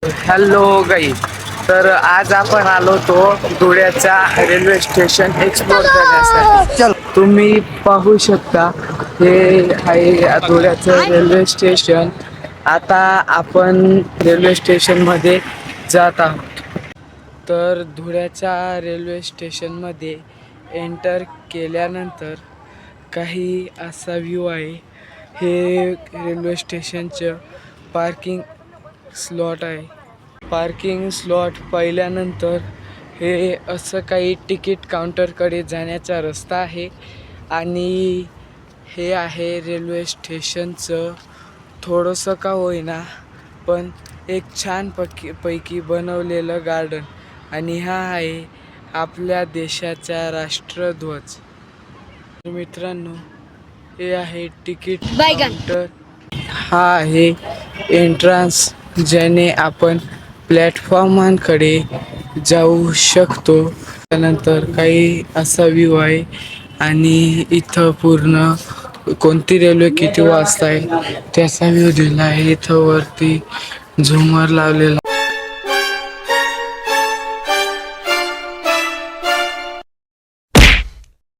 Hello गाई. तर आज आपण आलो तो धुळ्याच्या रेल्वे स्टेशन एक्सप्लोर करण्यासाठी. चल. तुम्ही पाहू शकता हे आहे धुळ्याचं रेल्वे स्टेशन. आता आपण रेल्वे स्टेशन मध्ये जात आहोत. तर धुळ्याच्या रेल्वे स्टेशनमध्ये एंटर केल्यानंतर काही असा व्ह्यू आहे. हे रेल्वे स्टेशनचं पार्किंग स्लॉट आहे. पार्किंग स्लॉट पाहिल्यानंतर हे असं काही तिकीट काउंटरकडे जाण्याचा रस्ता आहे आणि हे आहे रेल्वे स्टेशनचं थोडंसं का होईना पण एक छान पैकी बनवलेलं गार्डन. आणि हा आहे आपल्या देशाचा राष्ट्रध्वज. मित्रांनो, हे आहे तिकीट काउंटर. हा आहे एंट्रन्स ज्याने आपण प्लॅटफॉर्मांकडे जाऊ शकतो. त्यानंतर काही असा व्ह्यू आहे आणि इथं पूर्ण कोणती रेल्वे किती वाजता आहे त्याचा व्ह्यू दिला आहे. इथं वरती झुमर लावलेला